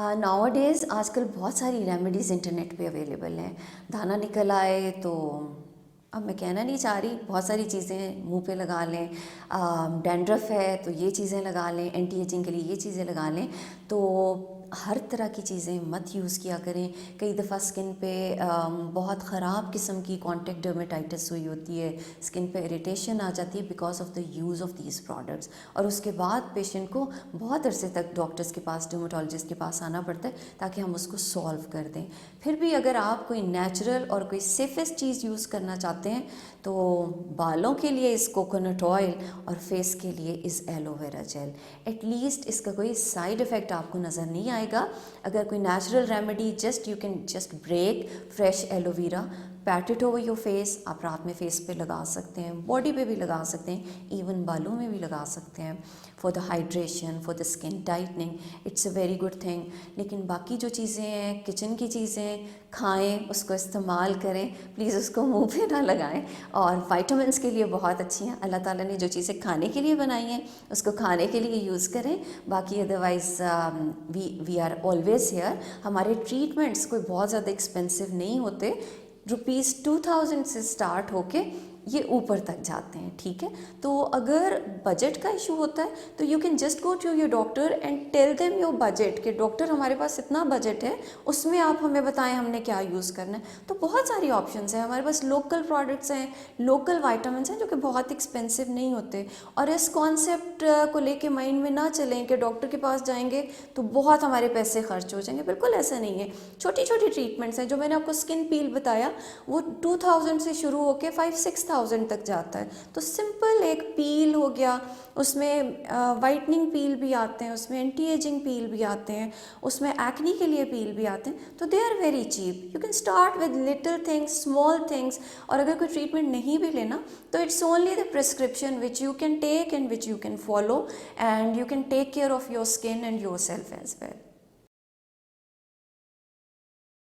Now days आजकल बहुत सारी रेमेडीज़ इंटरनेट पे अवेलेबल हैं। दाना निकल आए तो अब मैं कहना नहीं चाह रही, बहुत सारी चीज़ें मुंह पे लगा लें। डैंड्रफ है तो ये चीज़ें लगा लें, एंटी एजिंग के लिए ये चीज़ें लगा लें। तो हर तरह की चीज़ें मत यूज़ किया करें। कई दफ़ा स्किन पे बहुत ख़राब किस्म की कॉन्टैक्ट डर्मेटाइटिस हुई होती है, स्किन पे इरिटेशन आ जाती है because of the use of these products, और उसके बाद पेशेंट को बहुत अरसे तक डॉक्टर्स के पास, डर्मेटोलॉजिस्ट के पास आना पड़ता है ताकि हम उसको सॉल्व कर दें। फिर भी अगर आप कोई नेचुरल और कोई सेफेस्ट चीज़ यूज़ करना चाहते हैं तो बालों के लिए इस कोकोनट ऑयल और फेस के लिए इस एलोवेरा जेल। एटलीस्ट इसका कोई साइड इफ़ेक्ट आपको नज़र नहीं आएगा। अगर कोई natural remedy, just you can just break fresh aloe vera, pat it over your face. आप रात में फेस पे लगा सकते हैं, बॉडी पे भी लगा सकते हैं, इवन बालों में भी लगा सकते हैं। For the hydration, for the skin tightening, it's a very good thing. लेकिन बाकी जो चीज़ें हैं, किचन की चीज़ें खाएं, उसको इस्तेमाल करें, प्लीज़ उसको मुंह पे ना लगाएं। और विटामिन्स के लिए बहुत अच्छी हैं। अल्लाह ताला ने जो चीज़ें खाने के लिए बनाई हैं उसको खाने के लिए यूज़ करें। बाकी otherwise we are always here. हमारे ट्रीटमेंट्स कोई बहुत ज़्यादा एक्सपेंसिव नहीं होते। ₹2000 से स्टार्ट होके ये ऊपर तक जाते हैं, ठीक है। तो अगर बजट का इशू होता है तो you can just go to your doctor and tell them your budget, कि डॉक्टर हमारे पास इतना बजट है, उसमें आप हमें बताएं हमने क्या यूज़ करना है। तो बहुत सारी ऑप्शंस हैं हमारे पास। लोकल प्रोडक्ट्स हैं, लोकल विटामिन्स हैं जो कि बहुत एक्सपेंसिव नहीं होते। और इस कॉन्सेप्ट को लेके माइंड में ना चलें कि डॉक्टर के पास जाएंगे तो बहुत हमारे पैसे खर्च हो जाएंगे। बिल्कुल ऐसा नहीं है। छोटी छोटी ट्रीटमेंट्स हैं। जो मैंने आपको स्किन पील बताया वो 2000 से शुरू होकर 5-6,000 तक जाता है। तो सिंपल एक पील हो गया, उसमें वाइटनिंग पील भी आते हैं, उसमें एंटी एजिंग पील भी आते हैं, उसमें एक्नी के लिए पील भी आते हैं। तो they are very cheap. You can start with little things, small things. और अगर कोई ट्रीटमेंट नहीं भी लेना तो it's only the prescription which you can take and which you can follow, and you can take care of your skin and yourself as well.